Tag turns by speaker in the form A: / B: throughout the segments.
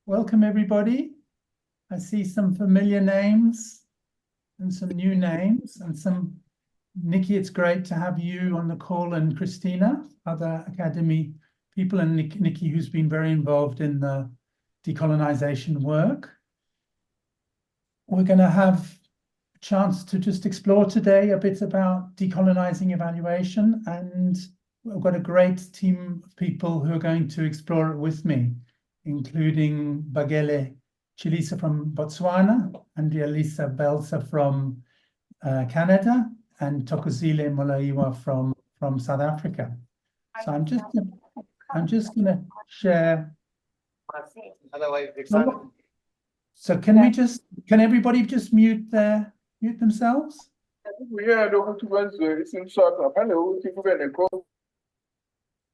A: Welcome, everybody. I see some familiar names and some new names and some. Nikki, it's great to have you on the call, and Christina, other Academy people, and Nikki, who's been very involved in the decolonization work. We're going to have a chance to just explore today a bit about decolonizing evaluation, and we've got a great team of people who are going to explore it with me, including Bagele Chilisa from Botswana, Andrea-Lisa Belsa from Canada, and Tokozile Molaiwa from South Africa. So I'm just going to share. So can everybody just mute themselves?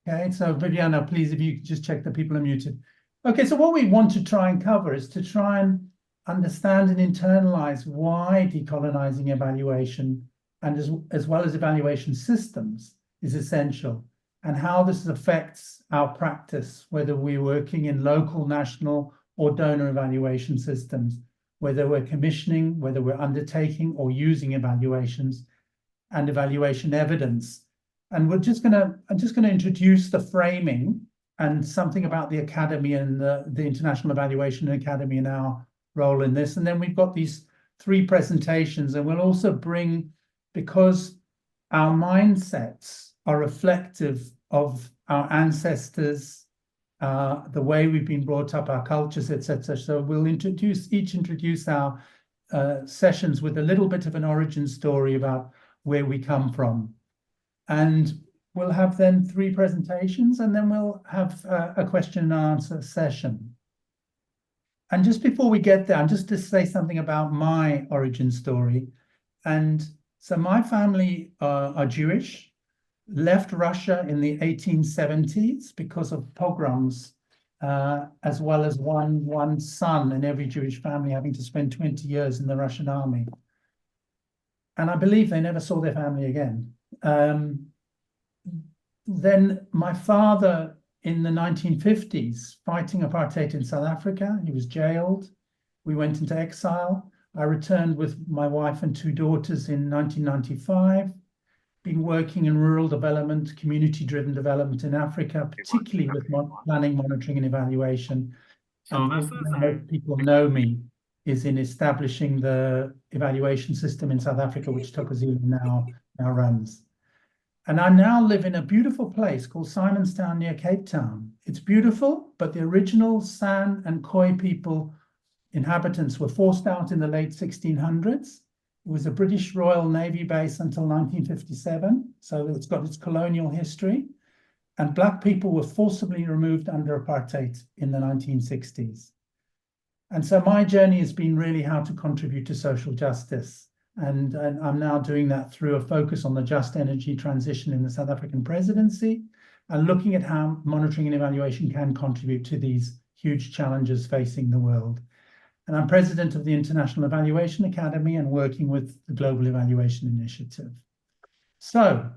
A: Okay, so Viviana, please, if you could just check that people are muted. Okay, so what we want to try and cover is to try and understand and internalize why decolonizing evaluation, and as well as evaluation systems, is essential, and how this affects our practice, whether we're working in local, national, or donor evaluation systems, whether we're commissioning, whether we're undertaking or using evaluations and evaluation evidence. And I'm just going to introduce the framing and something about the Academy and the International Evaluation Academy and our role in this. And then we've got these 3 presentations, and we'll also bring, because our mindsets are reflective of our ancestors, the way we've been brought up, our cultures, etc. So we'll introduce our sessions with a little bit of an origin story about where we come from. And we'll have then 3 presentations, and then we'll have a question and answer session. And just before we get there, I'm just to say something about my origin story. And so my family are Jewish, left Russia in the 1870s because of pogroms, as well as one son in every Jewish family having to spend 20 years in the Russian army. And I believe they never saw their family again. Then my father, in the 1950s, fighting apartheid in South Africa, he was jailed. We went into exile. I returned with my wife and 2 daughters in 1995, been working in rural development, community-driven development in Africa, particularly with planning, monitoring, and evaluation. And most people know me is in establishing the evaluation system in South Africa, which Tokozile now runs. And I now live in a beautiful place called Simonstown near Cape Town. It's beautiful, but the original San and Khoi people, inhabitants, were forced out in the late 1600s. It was a British Royal Navy base until 1957, so it's got its colonial history. And Black people were forcibly removed under apartheid in the 1960s. And so my journey has been really how to contribute to social justice. And I'm now doing that through a focus on the just energy transition in the South African presidency, and looking at how monitoring and evaluation can contribute to these huge challenges facing the world. And I'm president of the International Evaluation Academy and working with the Global Evaluation Initiative. So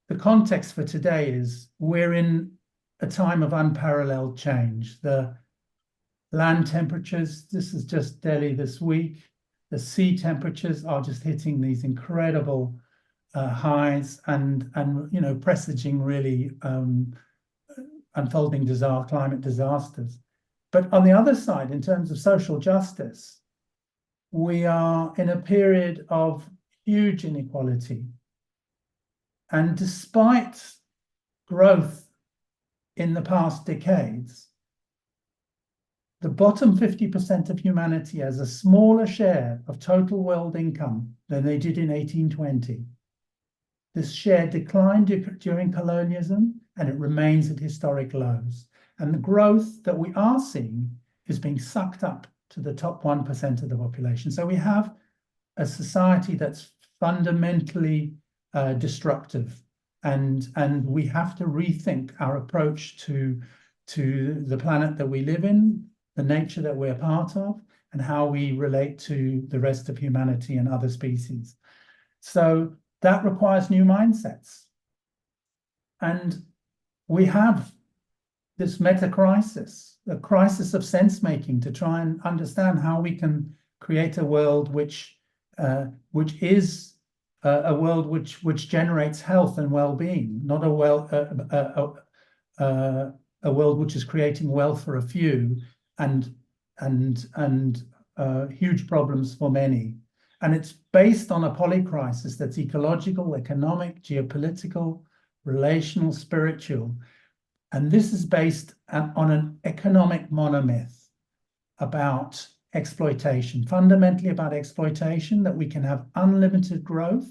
A: the context for today is we're in a time of unparalleled change. The land temperatures, this is just Delhi this week. The sea temperatures are just hitting these incredible highs and presaging really unfolding climate disasters. But on the other side, in terms of social justice, we are in a period of huge inequality. And despite growth in the past decades, the bottom 50% of humanity has a smaller share of total world income than they did in 1820. This share declined during colonialism, and it remains at historic lows. And the growth that we are seeing is being sucked up to the top 1% of the population. So we have a society that's fundamentally destructive, and we have to rethink our approach to the planet that we live in, the nature that we're part of, and how we relate to the rest of humanity and other species. So that requires new mindsets. And we have this meta-crisis, a crisis of sense-making, to try and understand how we can create a world which is a world which generates health and well-being, not a world which is creating wealth for a few and huge problems for many. And it's based on a polycrisis that's ecological, economic, geopolitical, relational, spiritual. And this is based on an economic monomyth about exploitation, fundamentally about exploitation, that we can have unlimited growth.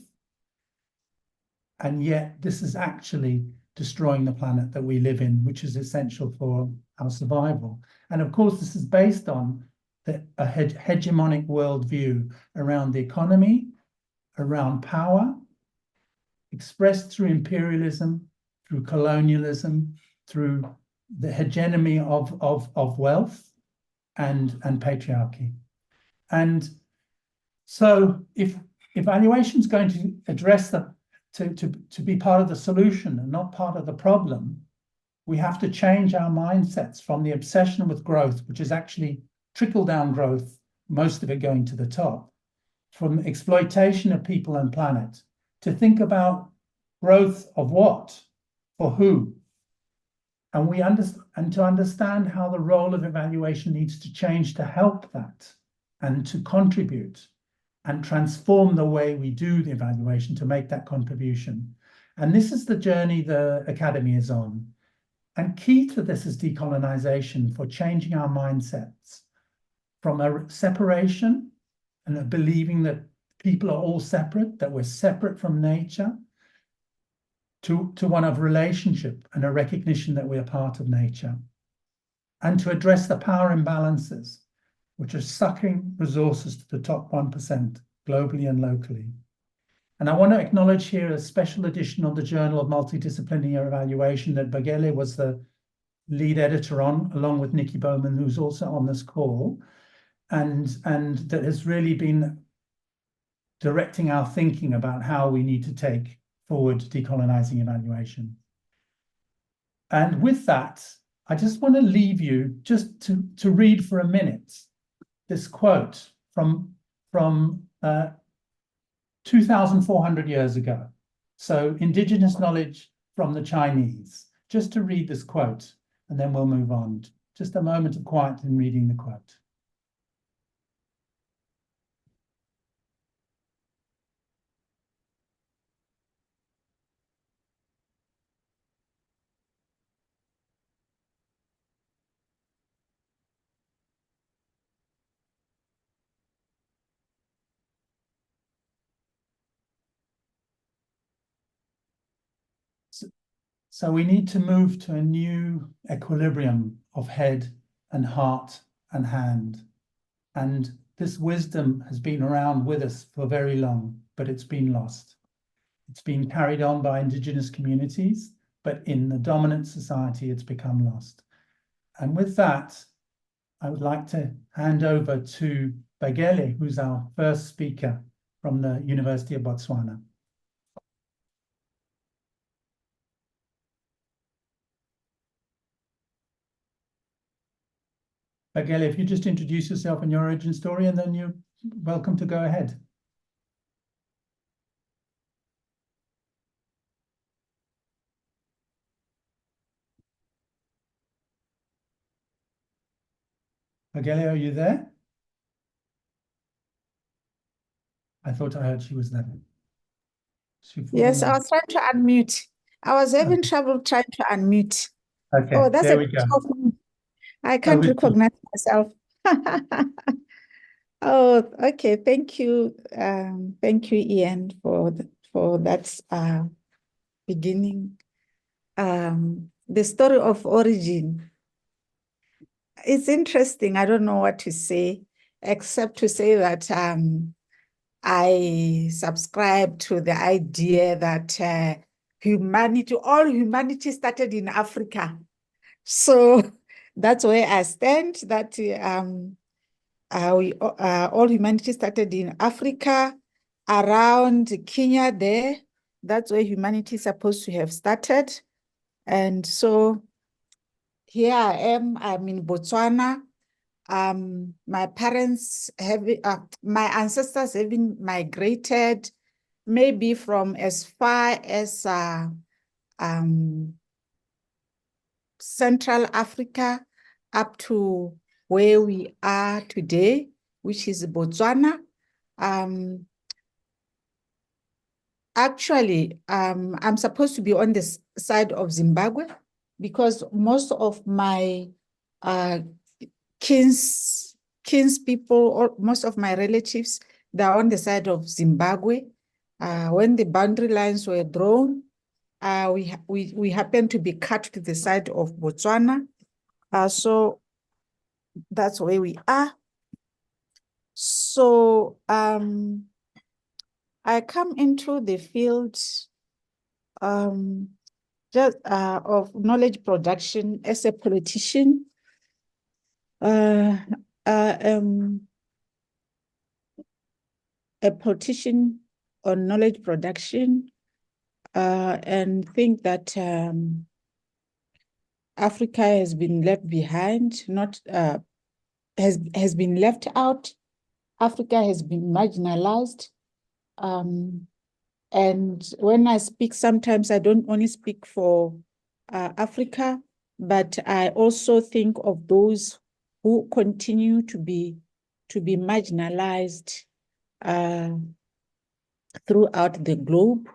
A: And yet this is actually destroying the planet that we live in, which is essential for our survival. And of course, this is based on a hegemonic worldview around the economy, around power, expressed through imperialism, through colonialism, through the hegemony of wealth and patriarchy. And so if evaluation is going to address to be part of the solution and not part of the problem, we have to change our mindsets from the obsession with growth, which is actually trickle-down growth, most of it going to the top, from exploitation of people and planet, to think about growth of what, for who, and to understand how the role of evaluation needs to change to help that and to contribute and transform the way we do the evaluation to make that contribution. And this is the journey the Academy is on. And key to this is decolonization, for changing our mindsets from a separation and a believing that people are all separate, that we're separate from nature, to one of relationship and a recognition that we're part of nature, and to address the power imbalances which are sucking resources to the top 1% globally and locally. And I want to acknowledge here a special edition of the Journal of Multidisciplinary Evaluation that Bagele was the lead editor on, along with Nikki Bowman, who's also on this call, and that has really been directing our thinking about how we need to take forward decolonizing evaluation. And with that, I just want to leave you just to read for a minute this quote from 2,400 years ago. So Indigenous knowledge from the Chinese. Just to read this quote, and then we'll move on. Just a moment of quiet in reading the quote. So we need to move to a new equilibrium of head and heart and hand. And this wisdom has been around with us for very long, but it's been lost. It's been carried on by Indigenous communities, but in the dominant society, it's become lost. And with that, I would like to hand over to Bagele, who's our first speaker from the University of Botswana. Bagele, if you just introduce yourself and your origin story, and then you're welcome to go ahead. Bagele, are you there? I thought I heard she was there.
B: Yes, I was trying to unmute. I was having trouble trying to unmute.
A: Okay,
B: oh, that's
A: there we go.
B: I can't recognize myself. Oh, okay. Thank you. Thank you, Ian, for that beginning. The story of origin. It's interesting. I don't know what to say, except to say that I subscribe to the idea that all humanity started in Africa. So that's where I stand, that all humanity started in Africa, around Kenya there. That's where humanity is supposed to have started. And so here I am, I'm in Botswana. My parents have, my ancestors having migrated maybe from as far as Central Africa up to where we are today, which is Botswana. Actually, I'm supposed to be on the side of Zimbabwe because most of my kins people, or most of my relatives, they're on the side of Zimbabwe. When the boundary lines were drawn, we happened to be cut to the side of Botswana. So that's where we are. So I come into the field just of knowledge production as a politician. A politician on knowledge production, and think that Africa has been left behind, not has been left out. Africa has been marginalized. And when I speak, sometimes I don't only speak for Africa, but I also think of those who continue to be marginalized throughout the globe.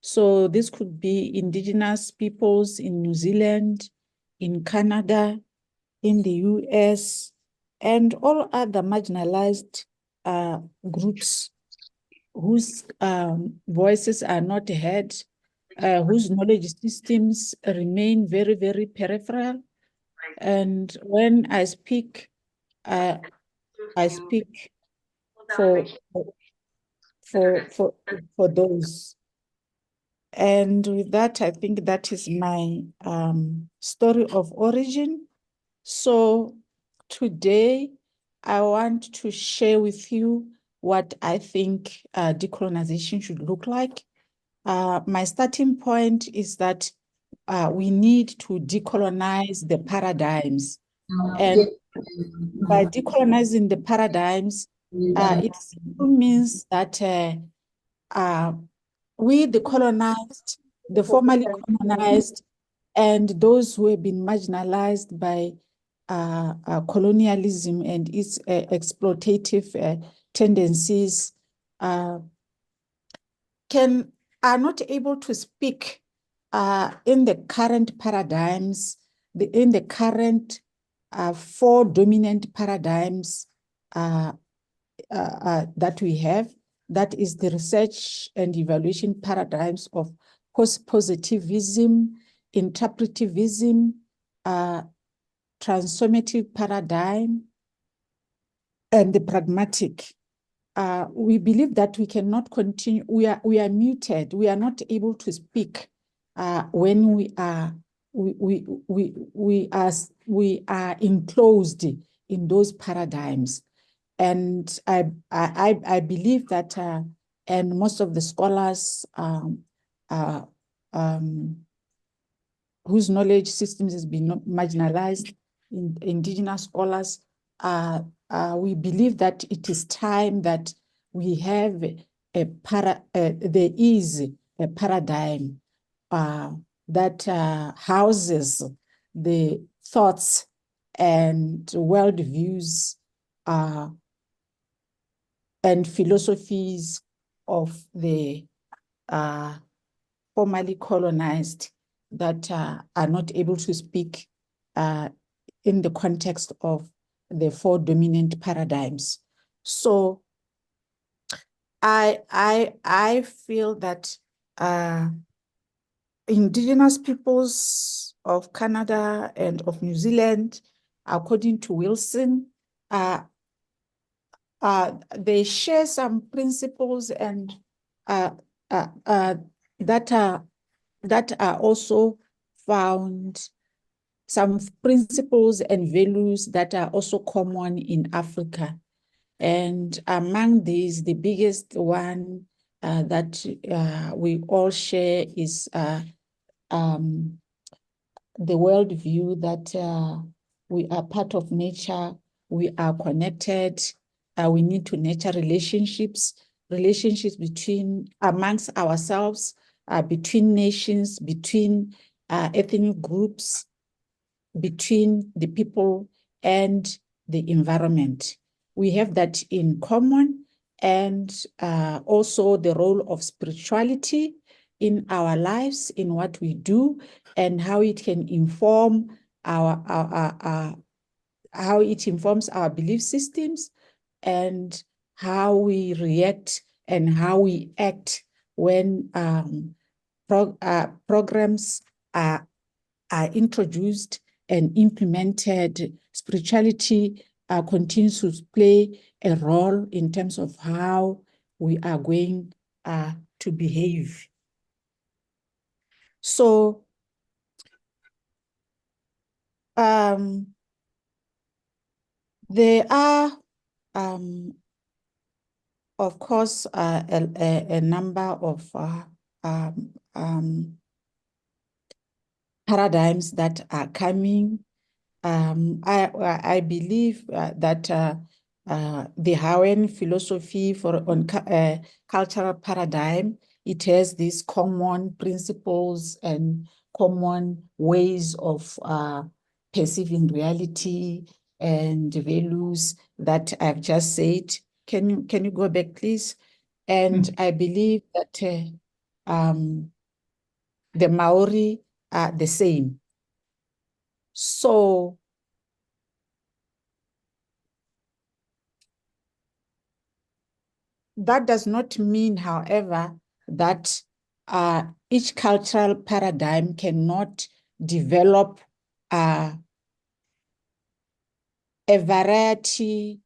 B: So this could be indigenous peoples in New Zealand, in Canada, in the US, and all other marginalized groups whose voices are not heard, whose knowledge systems remain very, very peripheral. And when I speak for those. And with that, I think that is my story of origin. So today, I want to share with you what I think decolonization should look like. My starting point is that we need to decolonize the paradigms. And by decolonizing the paradigms, it means that we, the colonized, the formerly colonized, and those who have been marginalized by colonialism and its exploitative tendencies, are not able to speak in the current paradigms, in the current 4 dominant paradigms that we have. That is the research and evaluation paradigms of post-positivism, interpretivism, transformative paradigm, and the pragmatic. We believe that we cannot continue. We are muted. We are not able to speak when we are enclosed in those paradigms. And I believe that, and most of the scholars whose knowledge systems has been marginalized, indigenous scholars, we believe that it is time that we have there is a paradigm that houses the thoughts and worldviews and philosophies of the formerly colonized that are not able to speak in the context of the 4 dominant paradigms. So I feel that indigenous peoples of Canada and of New Zealand, according to Wilson, they share some principles and that are also found, some principles and values that are also common in Africa. And among these, the biggest one that we all share is the worldview that we are part of nature, we are connected, we need to nurture relationships between, amongst ourselves, between nations, between ethnic groups, between the people and the environment. We have that in common, and also the role of spirituality in our lives, in what we do, and how it can inform how it informs our belief systems, and how we react and how we act when programs are introduced and implemented. Spirituality continues to play a role in terms of how we are going to behave. So, there are, of course, a number of paradigms that are coming. I believe that the Hawaiian philosophy on cultural paradigm, it has these common principles and common ways of perceiving reality and values that I've just said. Can you go back, please? And I believe that the Maori are the same. So that does not mean, however, that each cultural paradigm cannot develop a variety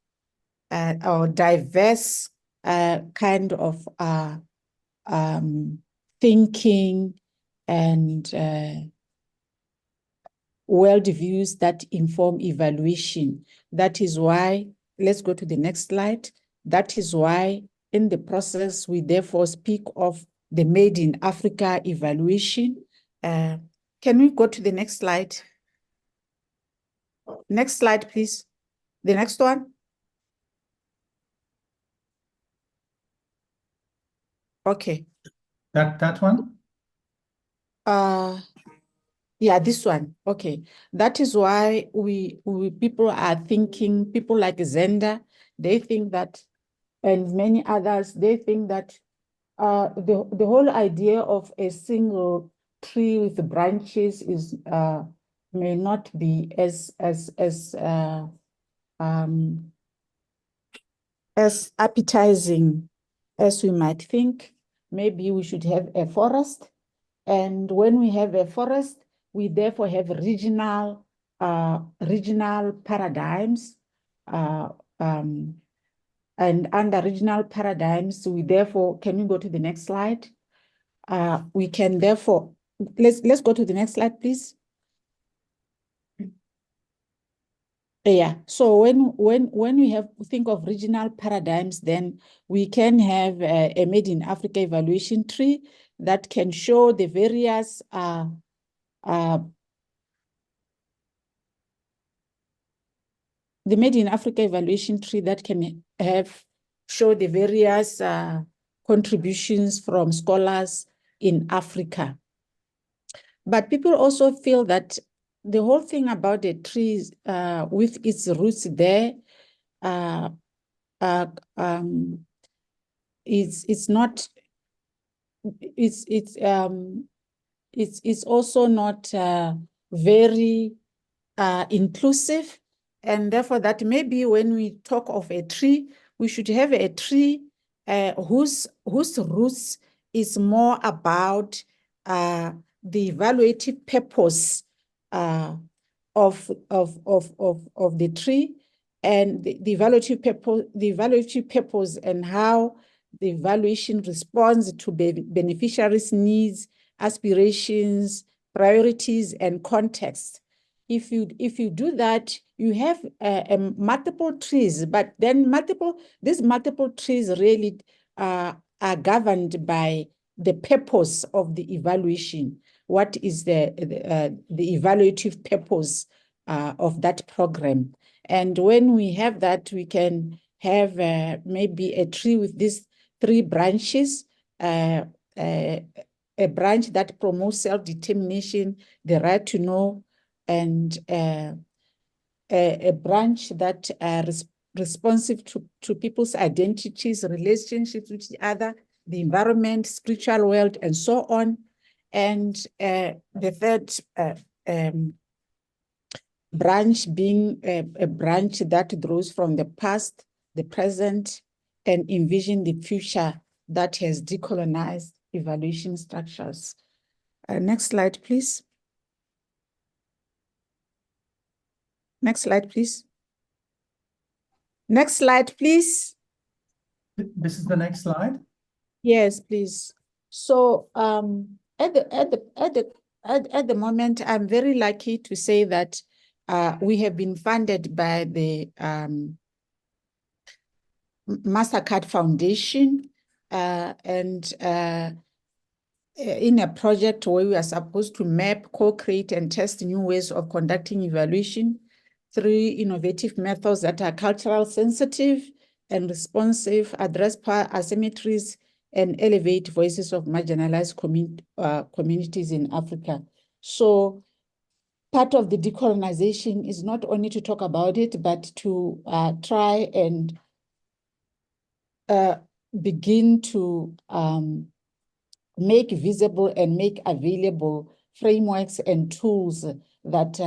B: or diverse kind of thinking and worldviews that inform evaluation. That is why, let's go to the next slide. That is why in the process, we therefore speak of the Made in Africa evaluation. Can we go to the next slide? Next slide, please. The next one. Okay.
A: That one?
B: Yeah, this one. Okay. That is why we people are thinking, people like Zenda, they think that, and many others, they think that the whole idea of a single tree with branches is may not be as appetizing as we might think. Maybe we should have a forest, and when we have a forest, we therefore have regional paradigms, and under regional paradigms, we therefore, can you go to the next slide? We can therefore, let's go to the next slide, please. Yeah, so when we think of regional paradigms, then we can have a Made in Africa evaluation tree that can show the various the Made in Africa evaluation tree that can show the various contributions from scholars in Africa. But people also feel that the whole thing about the trees with its roots there it's not, it's also not very inclusive, and therefore that maybe when we talk of a tree, we should have a tree whose roots is more about the evaluative purpose of the tree, and the evaluative purpose and how the evaluation responds to beneficiaries' needs, aspirations, priorities, and context. If you do that, you have multiple trees, but then these multiple trees really are governed by the purpose of the evaluation. what is the evaluative purpose of that program. And when we have that, we can have maybe a tree with these 3 branches, a branch that promotes self-determination, the right to know, and a branch that is responsive to people's identities, relationships with each other, the environment, spiritual world, and so on. And the third branch being a branch that grows from the past, the present, and envision the future that has decolonized evaluation structures. Next slide, please. Next slide, please. Next slide, please.
A: This is the next slide.
B: Yes, please. So at the moment, I'm very lucky to say that we have been funded by the Mastercard Foundation and in a project where we are supposed to map, co-create, and test new ways of conducting evaluation through innovative methods that are cultural sensitive and responsive, address power asymmetries, and elevate voices of marginalized communities in Africa. So part of the decolonization is not only to talk about it, but to try and begin to make visible and make available frameworks and tools that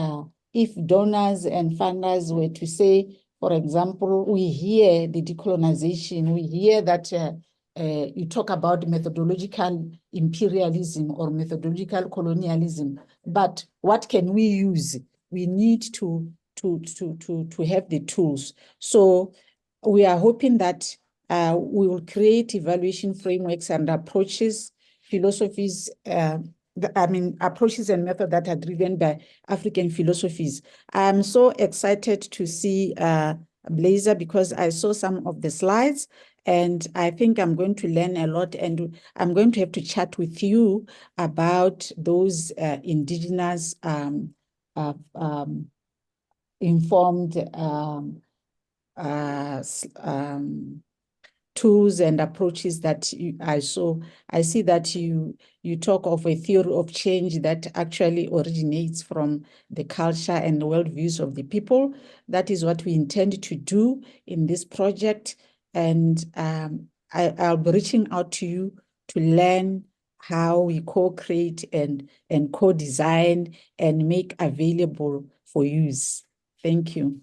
B: if donors and funders were to say, for example, we hear the decolonization, we hear that you talk about methodological imperialism or methodological colonialism, but what can we use? We need to have the tools. So we are hoping that we will create evaluation frameworks and approaches, philosophies, approaches and methods that are driven by African philosophies. I'm so excited to see Blazer because I saw some of the slides and I think I'm going to learn a lot, and I'm going to have to chat with you about those indigenous informed tools and approaches that I saw. I see that you talk of a theory of change that actually originates from the culture and worldviews of the people. That is what we intend to do in this project. And I'll be reaching out to you to learn how we co-create and co-design and make available for use. Thank you.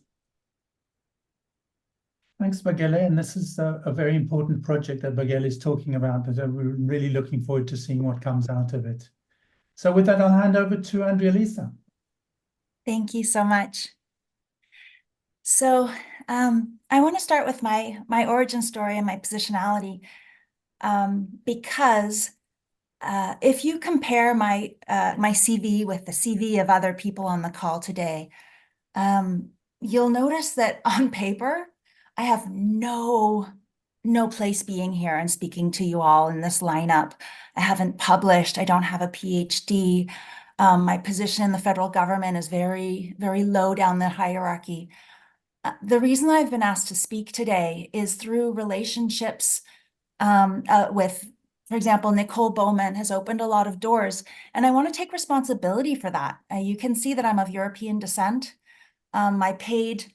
A: Thanks, Bagele. And this is a very important project that Bagele is talking about, that we're really looking forward to seeing what comes out of it. So with that, I'll hand over to Andrea Lisa.
C: Thank you so much. So I want to start with my origin story and my positionality, because if you compare my CV with the CV of other people on the call today, you'll notice that on paper, I have no place being here and speaking to you all in this lineup. I haven't published. I don't have a PhD. My position in the federal government is very, very low down the hierarchy. The reason I've been asked to speak today is through relationships with, for example, Nicole Bowman has opened a lot of doors, and I want to take responsibility for that. You can see that I'm of European descent. My paid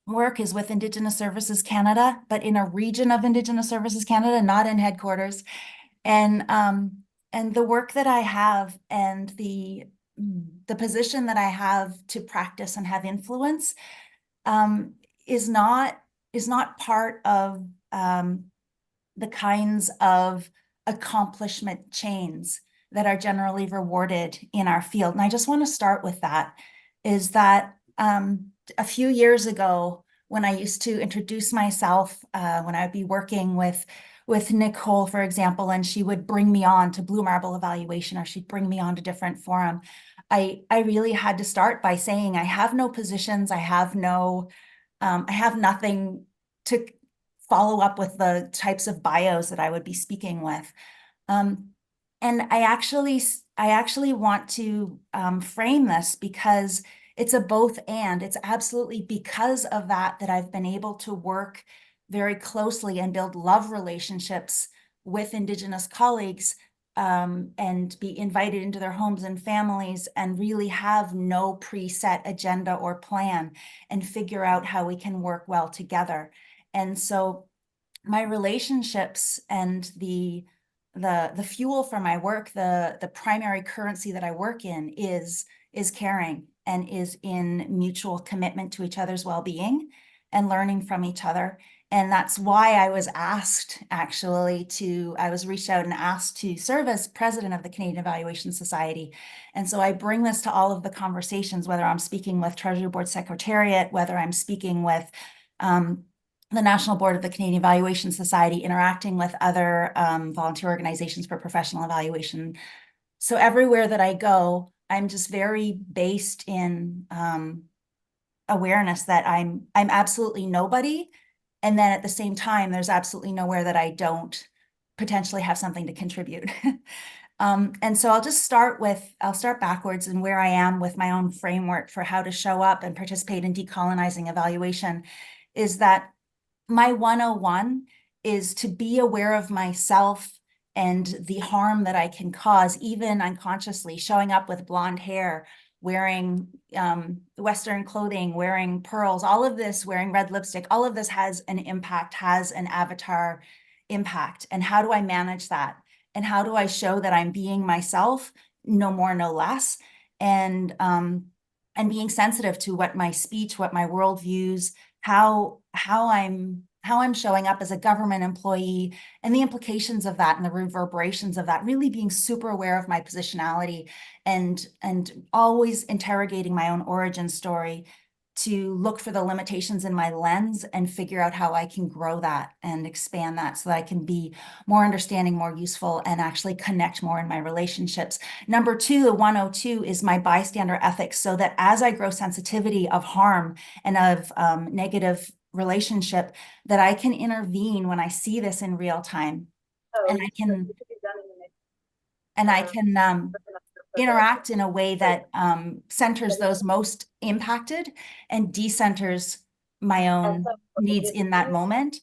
C: work is with Indigenous Services Canada, but in a region of Indigenous Services Canada, not in headquarters. And the work that I have and the position that I have to practice and have influence is not part of the kinds of accomplishment chains that are generally rewarded in our field. And I just want to start with that, is that a few years ago, when I used to introduce myself, when I would be working with Nicole, for example, and she would bring me on to Blue Marble evaluation, or she'd bring me on to different forum, I really had to start by saying, I have no positions, I have nothing to follow up with the types of bios that I would be speaking with. And And I actually want to frame this because it's a both and. It's absolutely because of that I've been able to work very closely and build love relationships with Indigenous colleagues, and be invited into their homes and families and really have no preset agenda or plan and figure out how we can work well together. And so my relationships and the fuel for my work, the primary currency that I work in is caring and is in mutual commitment to each other's well-being and learning from each other. And that's why I was asked, actually, I was reached out and asked to serve as president of the Canadian Evaluation Society. And so I bring this to all of the conversations, whether I'm speaking with Treasury Board Secretariat, whether I'm speaking with the National Board of the Canadian Evaluation Society, interacting with other volunteer organizations for professional evaluation. So everywhere that I go, I'm just very based in awareness that I'm absolutely nobody. And then at the same time, there's absolutely nowhere that I don't potentially have something to contribute. And so I'll start backwards and where I am with my own framework for how to show up and participate in decolonizing evaluation is that my 101 is to be aware of myself and the harm that I can cause, even unconsciously, showing up with blonde hair, wearing Western clothing, wearing pearls, all of this, wearing red lipstick, all of this has an impact, has an avatar impact. And how do I manage that? And how do I show that I'm being myself, no more, no less? And being sensitive to what my speech, what my worldviews, how I'm showing up as a government employee and the implications of that and the reverberations of that, really being super aware of my positionality and always interrogating my own origin story to look for the limitations in my lens and figure out how I can grow that and expand that so that I can be more understanding, more useful, and actually connect more in my relationships. Number two, the 102 is my bystander ethics, so that as I grow sensitivity of harm and of negative relationship, that I can intervene when I see this in real time. And I can interact in a way that centers those most impacted and decenters my own needs in that moment,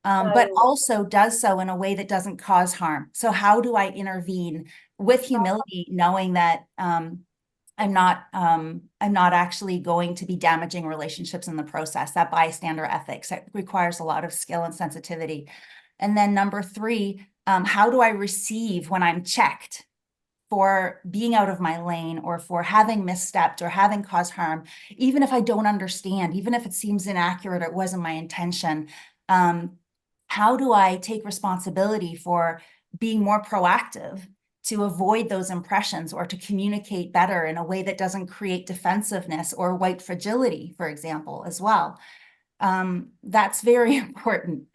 C: but also does so in a way that doesn't cause harm. So how do I intervene with humility, knowing that I'm not actually going to be damaging relationships in the process? That bystander ethics, it requires a lot of skill and sensitivity. And then number three, how do I receive when I'm checked for being out of my lane or for having misstepped or having caused harm, even if I don't understand, even if it seems inaccurate or it wasn't my intention? How do I take responsibility for being more proactive to avoid those impressions or to communicate better in a way that doesn't create defensiveness or white fragility, for example, as well? That's very important.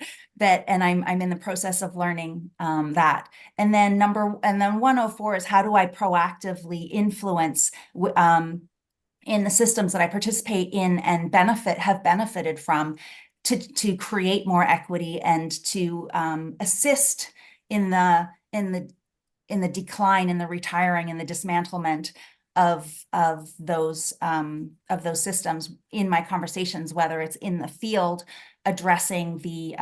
C: And I'm in the process of learning that. And then 104 is how do I proactively influence in the systems that I participate in and have benefited from to create more equity and to assist in the decline, in the retiring, and the dismantlement of those systems in my conversations, whether it's in the field addressing the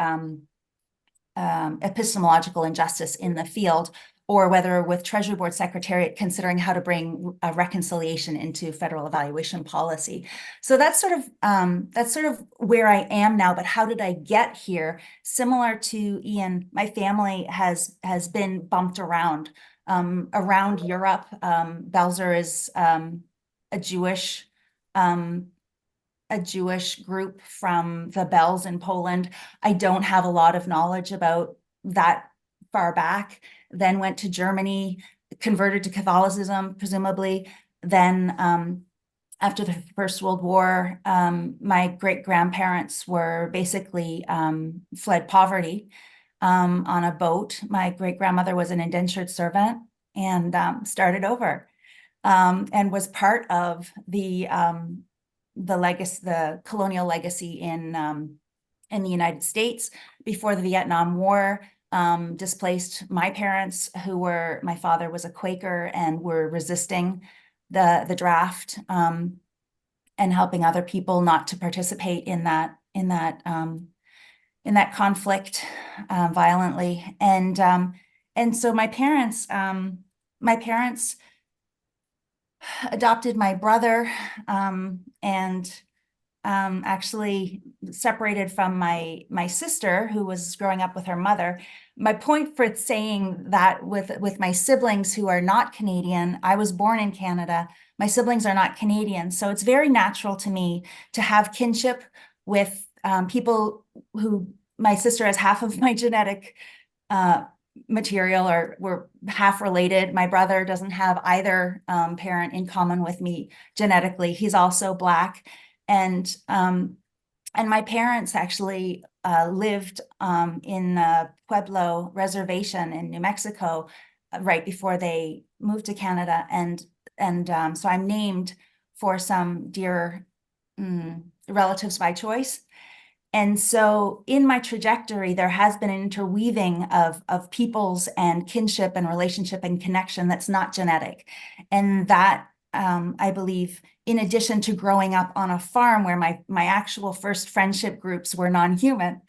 C: epistemological injustice in the field, or whether with Treasury Board Secretariat considering how to bring a reconciliation into federal evaluation policy. So that's sort of where I am now. But how did I get here? Similar to Ian, my family has been bumped around Europe. Belzer is a Jewish group from the Bells in Poland. I don't have a lot of knowledge about that far back. Then went to Germany, converted to Catholicism, presumably. Then after the First World War, my great-grandparents were basically fled poverty on a boat. My great-grandmother was an indentured servant and started over and was part of the colonial legacy in the United States before the Vietnam War. displaced my parents, my father was a Quaker and were resisting the draft, and helping other people not to participate in that conflict violently. And so my parents adopted my brother, and actually separated from my sister, who was growing up with her mother. My point for saying that with my siblings who are not Canadian, I was born in Canada, my siblings are not Canadian, so it's very natural to me to have kinship with people who my sister has half of my genetic material, or we're half related. My brother doesn't have either parent in common with me genetically. He's also Black. And my parents actually lived in the Pueblo Reservation in New Mexico right before they moved to Canada. And so I'm named for some dear relatives by choice. And so in my trajectory, there has been an interweaving of peoples and kinship and relationship and connection that's not genetic. And that, I believe, in addition to growing up on a farm where my actual first friendship groups were non-human,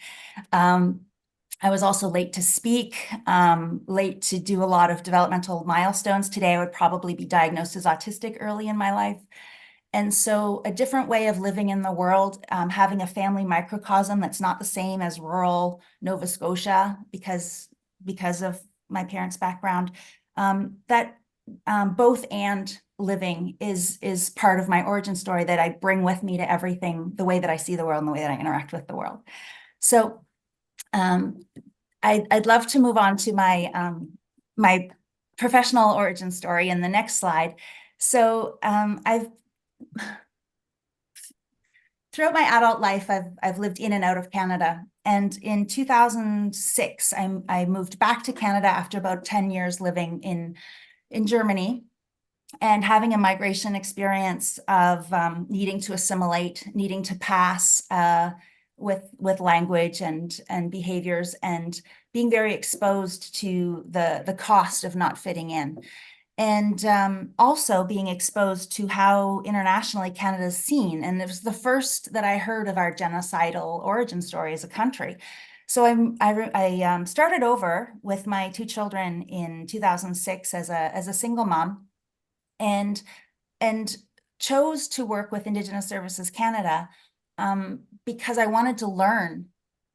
C: I was also late to speak, late to do a lot of developmental milestones. Today, I would probably be diagnosed as autistic early in my life. And so a different way of living in the world, having a family microcosm that's not the same as rural Nova Scotia because of my parents' background, that both and living is part of my origin story that I bring with me to everything, the way that I see the world and the way that I interact with the world. So I'd love to move on to my professional origin story in the next slide. So throughout my adult life, I've lived in and out of Canada. And in 2006, I moved back to Canada after about 10 years living in Germany and having a migration experience of needing to assimilate, needing to pass with language and behaviors, and being very exposed to the cost of not fitting in. And also being exposed to how internationally Canada's seen. And it was the first that I heard of our genocidal origin story as a country. So I started over with my two children in 2006 as a single mom, and chose to work with Indigenous Services Canada because I wanted to learn.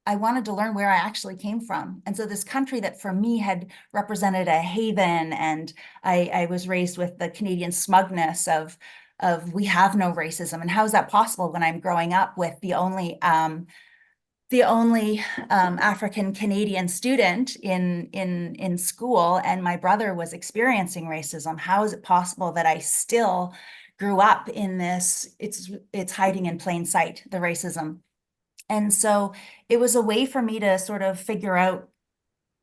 C: I wanted to learn where I actually came from. And so this country that for me had represented a haven, and I was raised with the Canadian smugness of we have no racism. And how is that possible when I'm growing up with the only African Canadian student in school, and my brother was experiencing racism? How is it possible that I still grew up in this? It's hiding in plain sight, the racism. And so it was a way for me to sort of figure out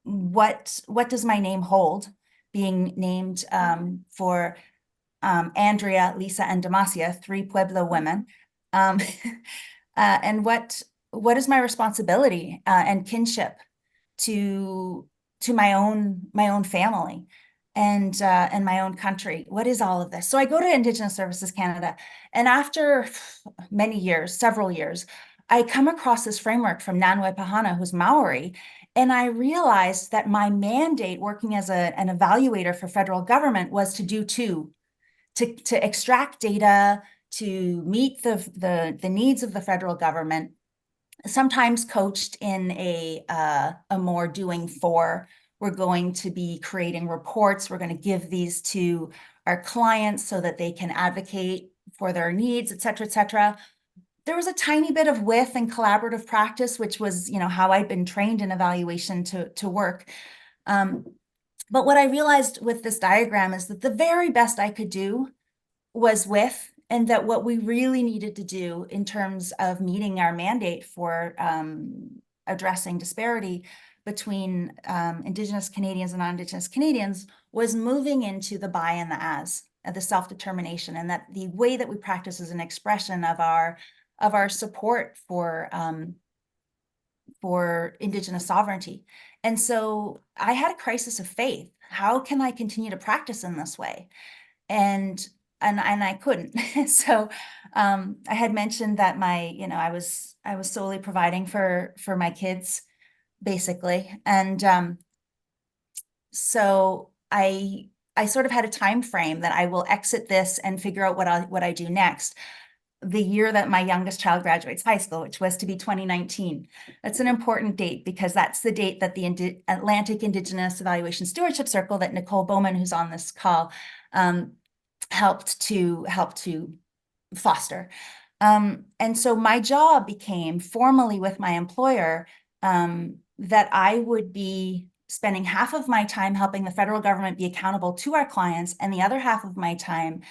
C: what does my name hold, being named for Andrea, Lisa, and Demacia, 3 Pueblo women, and what is my responsibility and kinship to my own family and my own country. What is all of this? So I go to Indigenous Services Canada, and after many years, several years, I come across this framework from Nanwe Pahana, who's Maori, and I realized that my mandate working as an evaluator for federal government was to do two, to extract data, to meet the needs of the federal government, sometimes coached in a more doing for. We're going to be creating reports. We're going to give these to our clients so that they can advocate for their needs, et cetera, et cetera. There was a tiny bit of with and collaborative practice, which was, how I'd been trained in evaluation to work. But what I realized with this diagram is that the very best I could do was with, and that what we really needed to do in terms of meeting our mandate for addressing disparity between Indigenous Canadians and non-Indigenous Canadians was moving into the by and the as, the self-determination, and that the way that we practice is an expression of our support for for Indigenous sovereignty. And so I had a crisis of faith. How can I continue to practice in this way? And I couldn't. So I had mentioned that I was solely providing for my kids, basically. And so I sort of had a time frame that I will exit this and figure out what I do next. The year that my youngest child graduates high school, which was to be 2019. That's an important date because that's the date that the Atlantic Indigenous Evaluation Stewardship Circle that Nicole Bowman, who's on this call, helped to foster. And so my job became formally with my employer that I would be spending half of my time helping the federal government be accountable to our clients and the other half of my time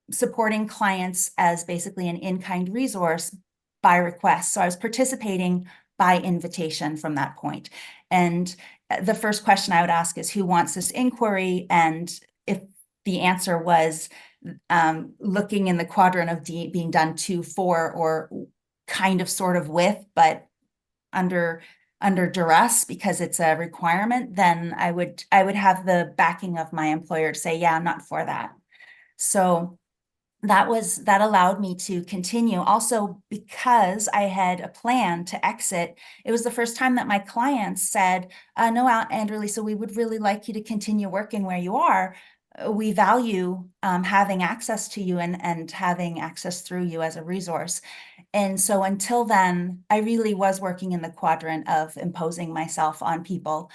C: supporting clients as basically an in-kind resource by request. So I was participating by invitation from that point. And the first question I would ask is, who wants this inquiry? And if the answer was looking in the quadrant of being done to, for, or kind of sort of with, but under duress because it's a requirement, then I would have the backing of my employer to say, yeah, I'm not for that. So that allowed me to continue. Also, because I had a plan to exit, it was the first time that my clients said, no, Andrew Lisa, we would really like you to continue working where you are. We value having access to you and having access through you as a resource. And so until then, I really was working in the quadrant of imposing myself on people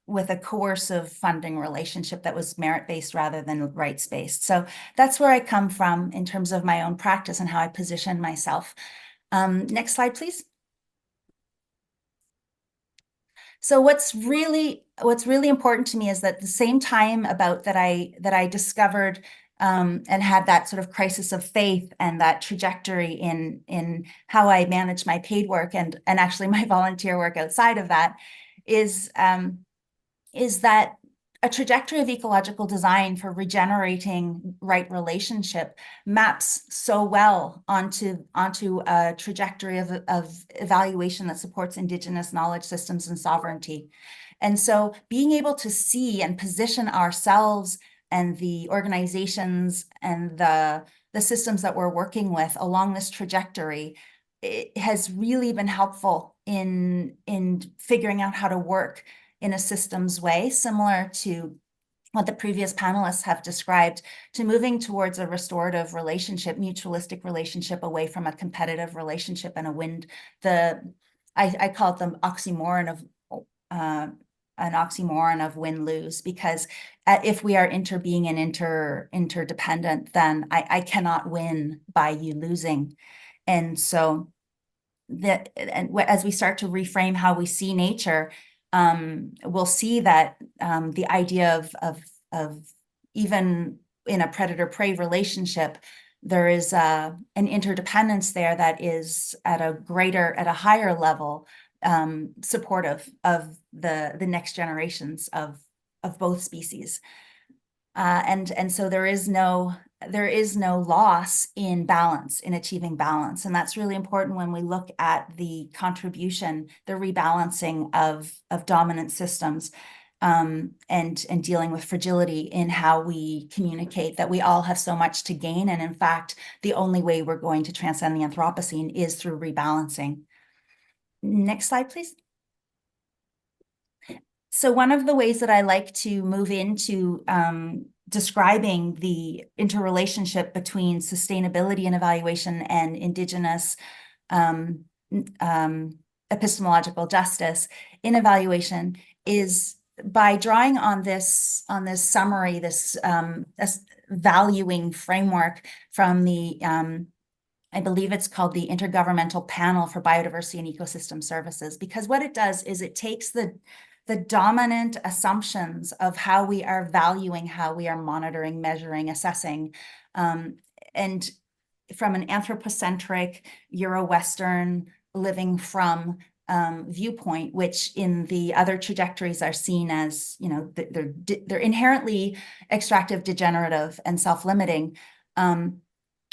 C: with a coercive funding relationship that was merit-based rather than rights-based. So that's where I come from in terms of my own practice and how I position myself. Next slide, please. So what's really important to me is that the same time about that I discovered and had that sort of crisis of faith and that trajectory in how I manage my paid work and actually my volunteer work outside of that is that a trajectory of ecological design for regenerating right relationship maps so well onto a trajectory of evaluation that supports Indigenous knowledge systems and sovereignty. And so being able to see and position ourselves and the organizations and the systems that we're working with along this trajectory, it has really been helpful in figuring out how to work in a systems way, similar to what the previous panelists have described, to moving towards a restorative relationship, mutualistic relationship away from a competitive relationship and I call it the oxymoron of an oxymoron of win-lose, because if we are interbeing and interdependent, then I cannot win by you losing. And so as we start to reframe how we see nature, we'll see that the idea of even in a predator-prey relationship, there is an interdependence there that is at a higher level, supportive of the next generations of both species. And so there is no loss in balance, in achieving balance. And that's really important when we look at the contribution, the rebalancing of dominant systems, and dealing with fragility in how we communicate, that we all have so much to gain. And in fact, the only way we're going to transcend the Anthropocene is through rebalancing. Next slide, please. So one of the ways that I like to move into describing the interrelationship between sustainability and evaluation and Indigenous epistemological justice in evaluation is by drawing on this summary, this valuing framework from the I believe it's called the Intergovernmental Panel for Biodiversity and Ecosystem Services, because what it does is it takes the dominant assumptions of how we are valuing, how we are monitoring, measuring, assessing, and from an anthropocentric, Euro-Western living from viewpoint, which in the other trajectories are seen as, they're inherently extractive, degenerative, and self-limiting.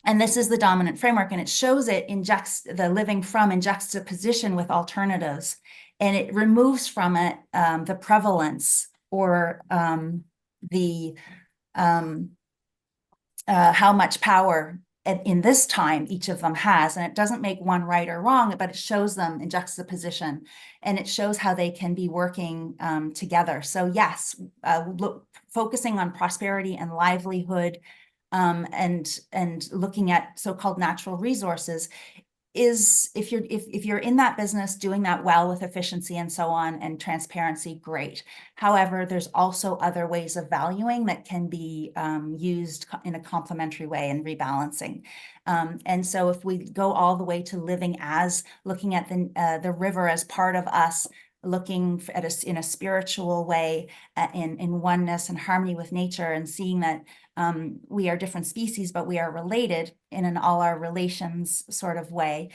C: And this is the dominant framework, and it shows it in the living from in juxtaposition with alternatives. And it removes from it the prevalence or the how much power in this time each of them has. And it doesn't make one right or wrong, but it shows them in juxtaposition, and it shows how they can be working together. So yes, focusing on prosperity and livelihood and looking at so-called natural resources is, if you're in that business doing that well with efficiency and so on and transparency, great. However, there's also other ways of valuing that can be used in a complementary way and rebalancing. And so if we go all the way to living as, looking at the river as part of us, looking at in a spiritual way, in oneness and harmony with nature, and seeing that we are different species, but we are related in an all our relations sort of way,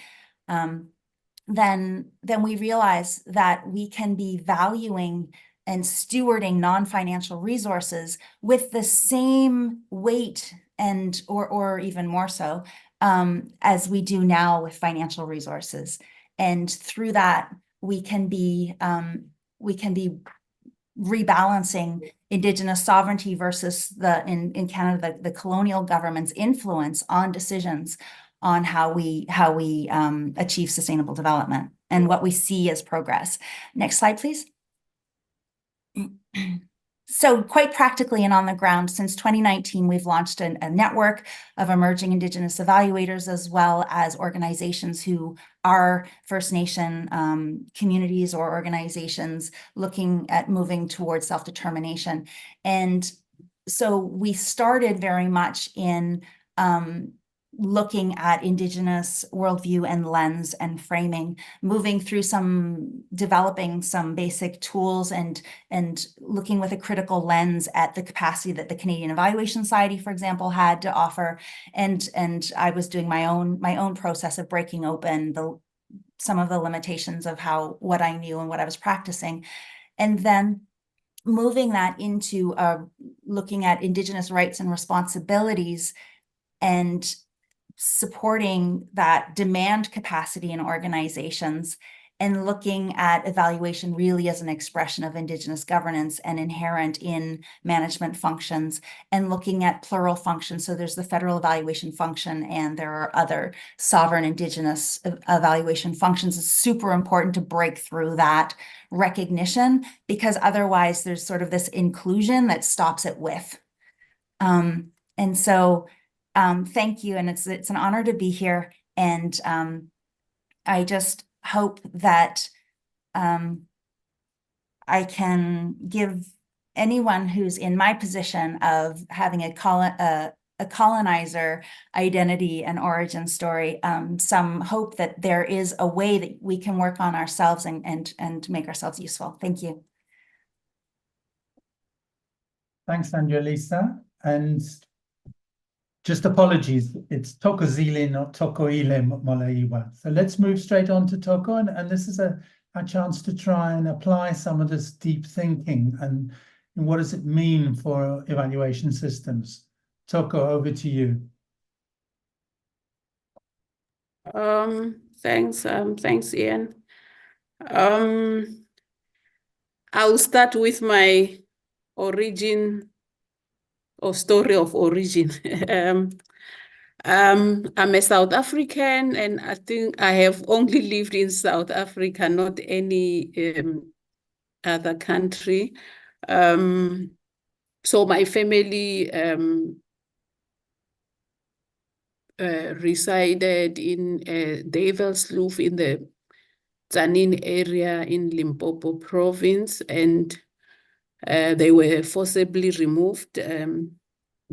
C: then we realize that we can be valuing and stewarding non-financial resources with the same weight and or even more so as we do now with financial resources. And through that, we can be rebalancing Indigenous sovereignty versus in Canada, the colonial government's influence on decisions on how we achieve sustainable development and what we see as progress. Next slide, please. So quite practically and on the ground, since 2019, we've launched a network of emerging Indigenous evaluators, as well as organizations who are First Nation communities or organizations looking at moving towards self-determination. And so we started very much in looking at Indigenous worldview and lens and framing, moving through developing some basic tools and looking with a critical lens at the capacity that the Canadian Evaluation Society, for example, had to offer. And I was doing my own process of breaking open some of the limitations of what I knew and what I was practicing. And then moving that into looking at Indigenous rights and responsibilities and supporting that demand capacity in organizations, and looking at evaluation really as an expression of Indigenous governance and inherent in management functions, and looking at plural functions. So there's the federal evaluation function, and there are other sovereign Indigenous evaluation functions. It's super important to break through that recognition, because otherwise there's sort of this inclusion that stops it with. And so thank you, and it's an honor to be here, and I just hope that I can give anyone who's in my position of having a colonizer identity and origin story some hope that there is a way that we can work on ourselves and make ourselves useful. Thank you.
A: Thanks, Angelisa. And just apologies, it's Tokozile, not Tokoile Molaiwa. So let's move straight on to Toko, and this is a chance to try and apply some of this deep thinking and what does it mean for evaluation systems. Toko, over to you.
D: Thanks, Ian. I'll start with my origin or story of origin. I'm a South African, and I think I have only lived in South Africa, not any other country. So my family resided in Devilskloof in the Tzaneen area in Limpopo province, and they were forcibly removed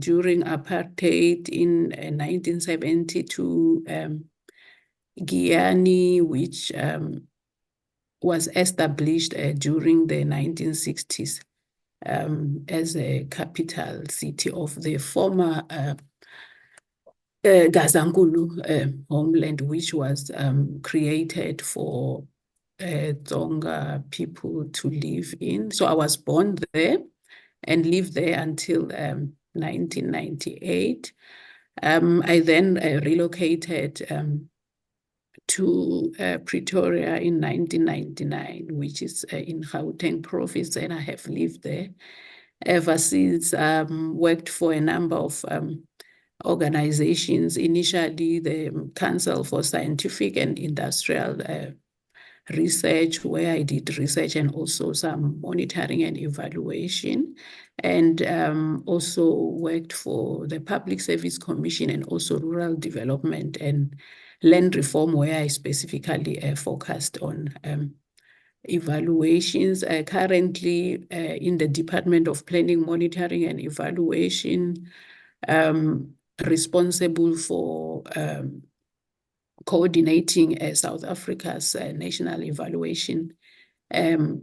D: during apartheid in 1970 to Giyani, which was established during the 1960s as a capital city of the former Gazankulu homeland, which was created for Tsonga people to live in. So I was born there and lived there until 1998. I then relocated to Pretoria in 1999, which is in Gauteng province, and I have lived there ever since. Worked for a number of organizations, initially the Council for Scientific and Industrial Research, where I did research and also some monitoring and evaluation, and also worked for the Public Service Commission and also Rural Development and Land Reform, where I specifically focused on evaluations. Currently in the Department of Planning, Monitoring and Evaluation, responsible for coordinating South Africa's national evaluation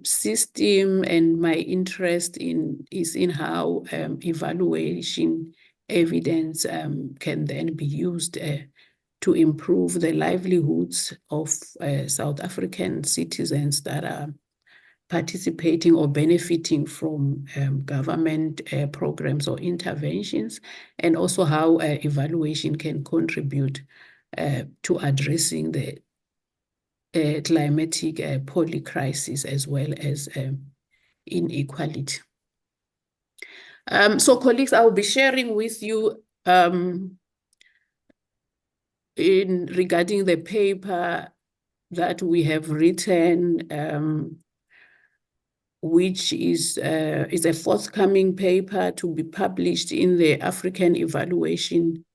D: system, and my interest is in how evaluation evidence can then be used to improve the livelihoods of South African citizens that are participating or benefiting from government programs or interventions, and also how evaluation can contribute to addressing the climatic polycrisis as well as inequality. So colleagues, I will be sharing with you regarding the paper that we have written, which is a forthcoming paper to be published in the African Evaluation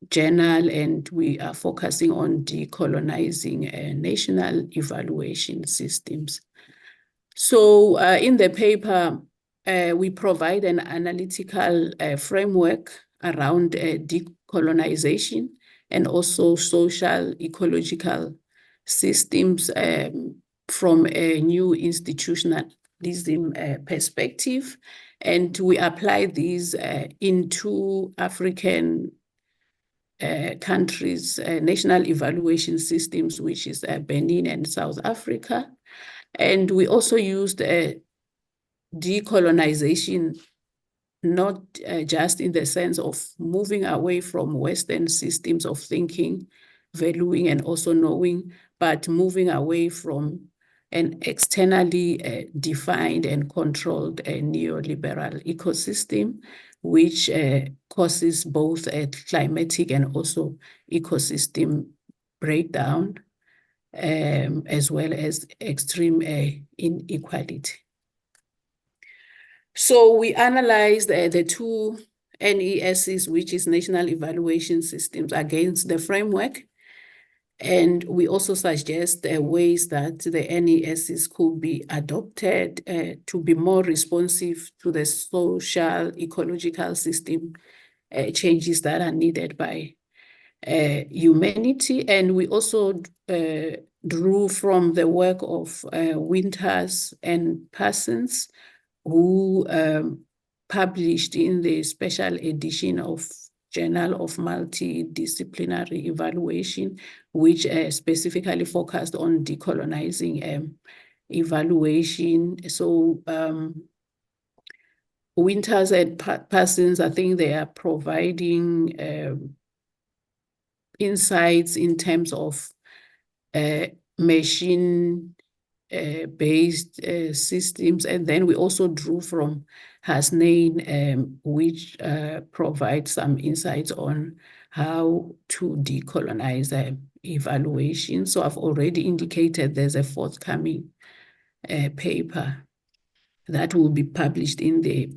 D: Journal, and we are focusing on decolonizing national evaluation systems. So in the paper, we provide an analytical framework around decolonization and also social ecological systems from a new institutionalism perspective. And we apply these into African countries' national evaluation systems, which is Benin and South Africa. And we also used decolonization, not just in the sense of moving away from Western systems of thinking, valuing, and also knowing, but moving away from an externally defined and controlled neoliberal ecosystem, which causes both a climatic and also ecosystem breakdown, as well as extreme inequality. So we analyzed the two NESs, which is National Evaluation Systems, against the framework. And we also suggest ways that the NESs could be adopted to be more responsive to the social ecological system changes that are needed by humanity. And we also drew from the work of Winters and Parsons, who published in the special edition of Journal of Multidisciplinary Evaluation, which specifically focused on decolonizing evaluation. So Winters and Parsons, I think they are providing insights in terms of machine based systems. And then we also drew from Hasnain, which provides some insights on how to decolonize evaluation. So I've already indicated there's a forthcoming paper that will be published in the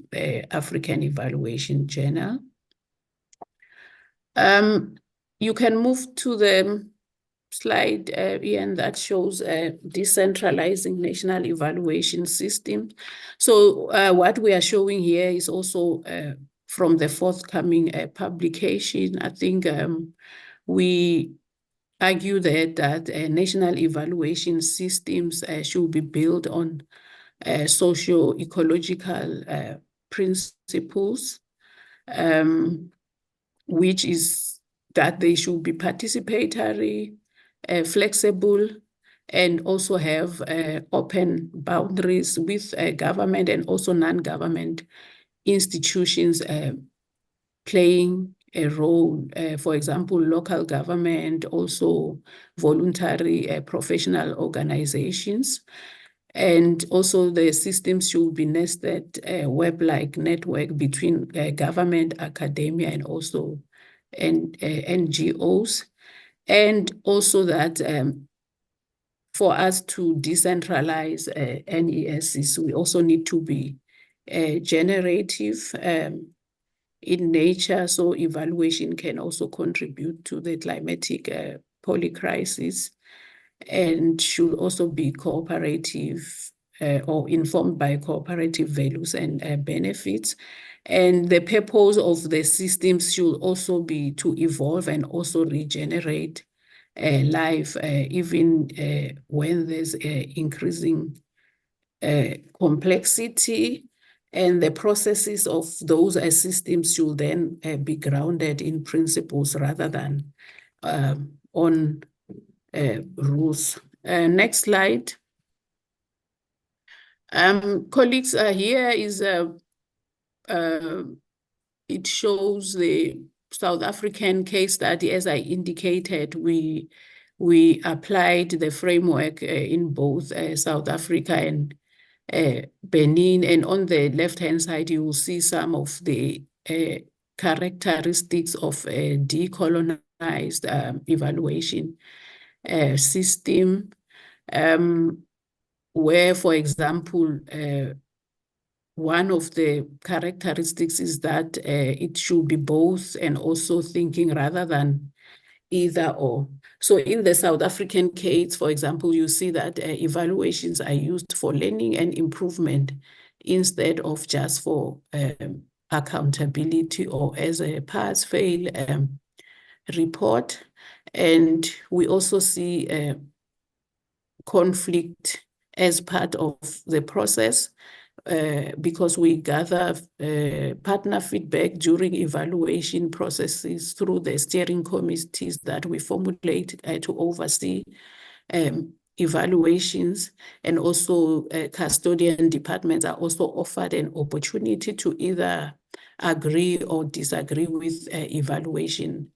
D: African Evaluation Journal. You can move to the slide, Ian, that shows decentralizing national evaluation system. So what we are showing here is also from the forthcoming publication. I think we argue that national evaluation systems should be built on socio-ecological principles, which is that they should be participatory, flexible, and also have open boundaries with government and also non-government institutions playing a role, for example, local government, also voluntary professional organizations. And also the systems should be nested, web-like network between government, academia, and also NGOs. And also that for us to decentralize NESs, we also need to be generative in nature, so evaluation can also contribute to the climatic polycrisis, and should also be cooperative or informed by cooperative values and benefits. And the purpose of the systems should also be to evolve and also regenerate life, even when there's increasing complexity. And the processes of those systems should then be grounded in principles rather than on rules. Next slide. Colleagues, here is it shows the South African case study. As I indicated, we applied the framework in both South Africa and Benin, and on the left-hand side, you will see some of the characteristics of a decolonized evaluation system, where, for example, one of the characteristics is that it should be both and also thinking rather than either or. So in the South African case, for example, you see that evaluations are used for learning and improvement instead of just for accountability or as a pass-fail report. And we also see conflict as part of the process because we gather partner feedback during evaluation processes through the steering committees that we formulate to oversee evaluations, and also custodian departments are also offered an opportunity to either agree or disagree with evaluation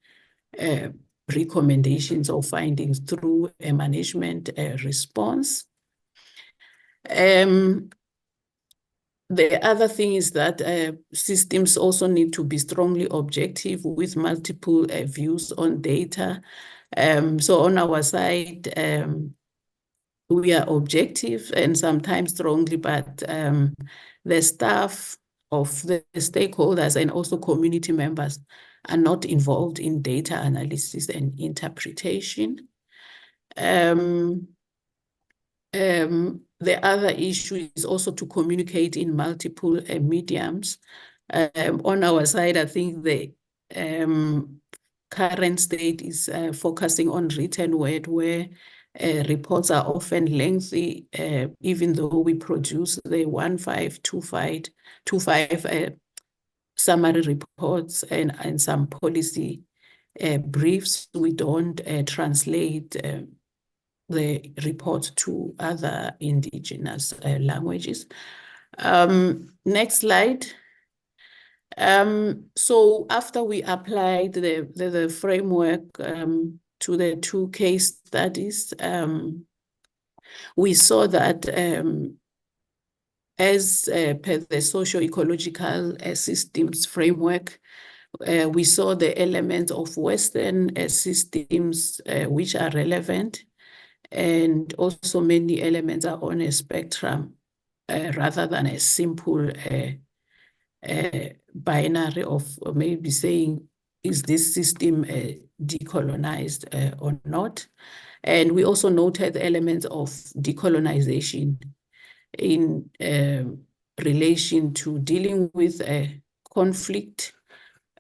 D: recommendations or findings through a management response. The other thing is that systems also need to be strongly objective with multiple views on data. So on our side, we are objective and sometimes strongly, but the staff of the stakeholders and also community members are not involved in data analysis and interpretation. The other issue is also to communicate in multiple mediums. On our side, I think the current state is focusing on written word, where reports are often lengthy, even though we produce the 1525 summary reports and some policy briefs. We don't translate the report to other indigenous languages. Next slide. So after we applied the framework to the two case studies, we saw that as per the socio-ecological systems framework, we saw the elements of Western systems which are relevant, and also many elements are on a spectrum rather than a simple binary of maybe saying, is this system decolonized or not? And we also noted elements of decolonization in relation to dealing with conflict,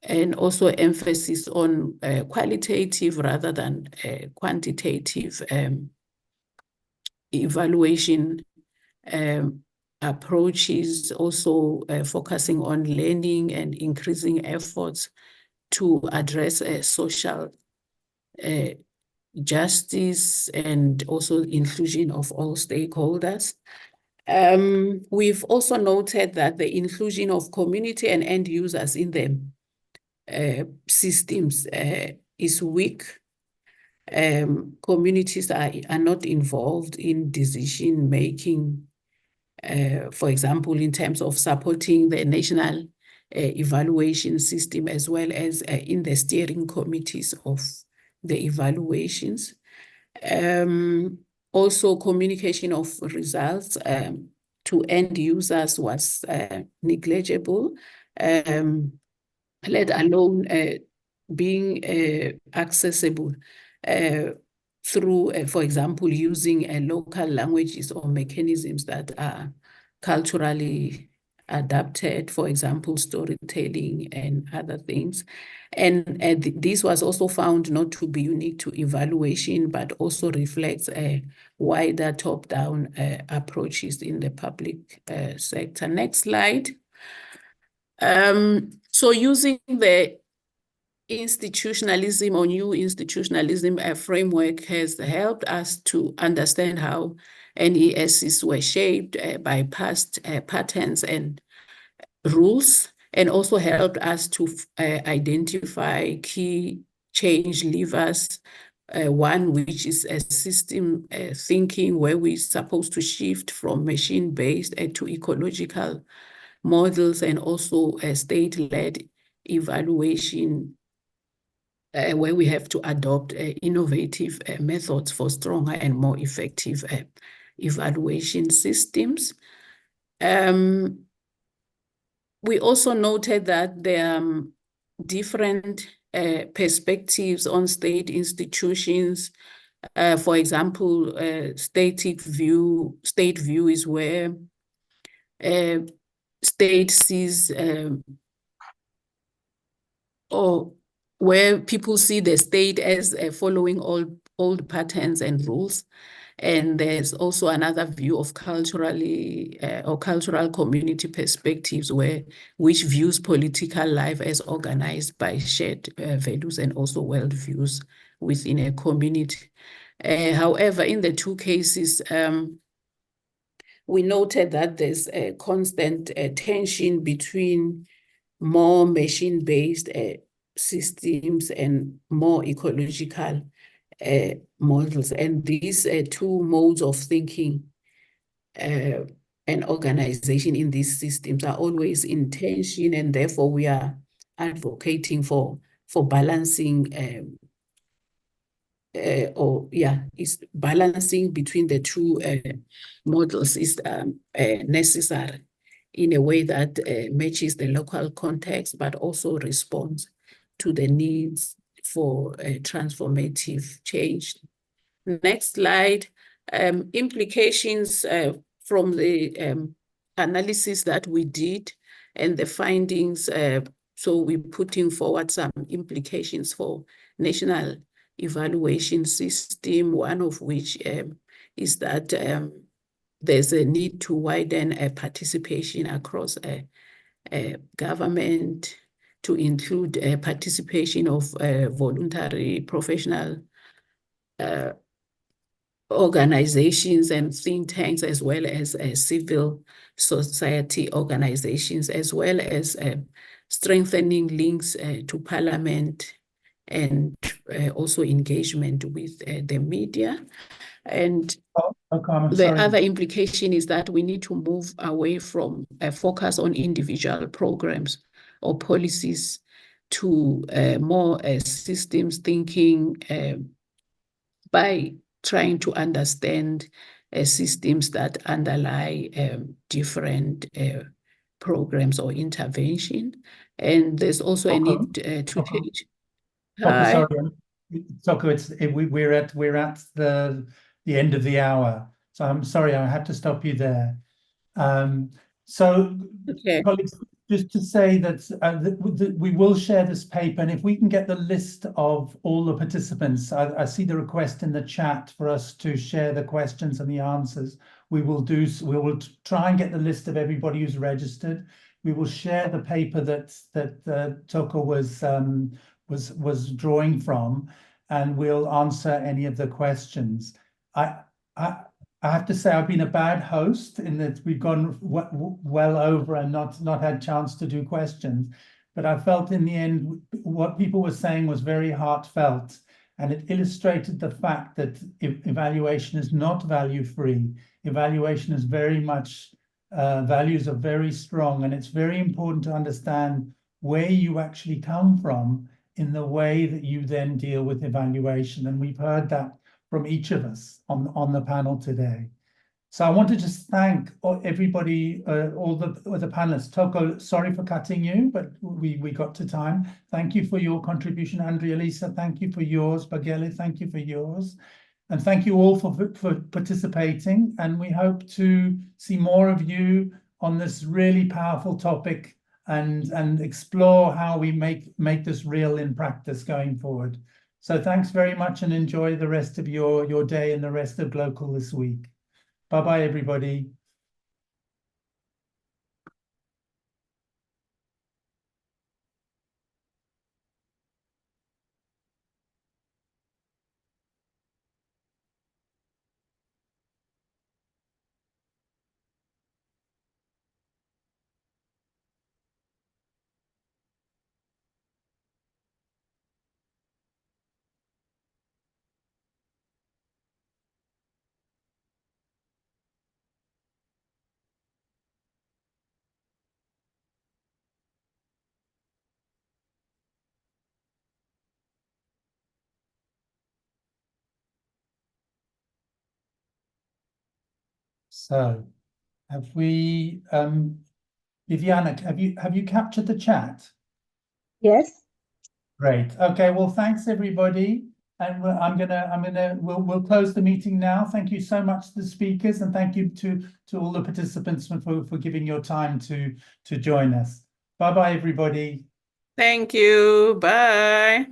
D: and also emphasis on qualitative rather than quantitative evaluation approaches, also focusing on learning and increasing efforts to address social justice and also inclusion of all stakeholders. We've also noted that the inclusion of community and end users in the systems is weak. Communities are not involved in decision making, for example, in terms of supporting the national evaluation system, as well as in the steering committees of the evaluations. Also, communication of results to end users was negligible, let alone being accessible through, for example, using local languages or mechanisms that are culturally adapted, for example, storytelling and other things. And this was also found not to be unique to evaluation, but also reflects wider top-down approaches in the public sector. Next slide. So using the institutionalism or new institutionalism framework has helped us to understand how NESs were shaped by past patterns and rules, and also helped us to identify key change levers. One, which is a system thinking, where we're supposed to shift from machine-based to ecological models, and also a state-led evaluation, where we have to adopt innovative methods for stronger and more effective evaluation systems. We also noted that there are different perspectives on state institutions. For example, state view is where state sees or where people see the state as following old patterns and rules. And there's also another view of culturally or cultural community perspectives, which views political life as organized by shared values and also worldviews within a community. However, in the two cases, we noted that there's a constant tension between more machine-based systems and more ecological models. And these two modes of thinking and organization in these systems are always in tension, and therefore we are advocating for balancing is balancing between the two models is necessary in a way that matches the local context, but also responds to the needs for transformative change. Next slide. Implications from the analysis that we did and the findings. So we're putting forward some implications for national evaluation system, one of which is that there's a need to widen participation across government, to include participation of voluntary professional organizations and think tanks, as well as civil society organizations, as well as strengthening links to parliament, and also engagement with the media. And the other implication is that we need to move away from a focus on individual programs or policies to more systems thinking by trying to understand systems that underlie different programs or intervention. And there's also a need to change.
A: Sorry, we're at the end of the hour, so I'm sorry, I have to stop you there. Colleagues, just to say that we will share this paper, and if we can get the list of all the participants, I see the request in the chat for us to share the questions and the answers. We will try and get the list of everybody who's registered. We will share the paper that Toko was drawing from, and we'll answer any of the questions. I have to say I've been a bad host in that we've gone well over and not had chance to do questions. but I felt in the end what people were saying was very heartfelt, and it illustrated the fact that evaluation is not value-free. Evaluation is very much, values are very strong, and it's very important to understand where you actually come from in the way that you then deal with evaluation. And we've heard that from each of us on the panel today. So I want to just thank everybody, all the panelists. Toko, sorry for cutting you, but we got to time. Thank you for your contribution. Andrea, Lisa, thank you for yours. Bagele, thank you for yours. And thank you all for participating. And we hope to see more of you on this really powerful topic and explore how we make this real in practice going forward. So thanks very much and enjoy the rest of your day and the rest of Glocal this week. Bye-bye, everybody. So, have we, Viviana, have you captured the chat?
E: Yes.
A: Great. Okay. Well, thanks everybody, and we'll close the meeting now. Thank you so much to the speakers, and thank you to all the participants for giving your time to join us. Bye bye, everybody.
D: Thank you. Bye.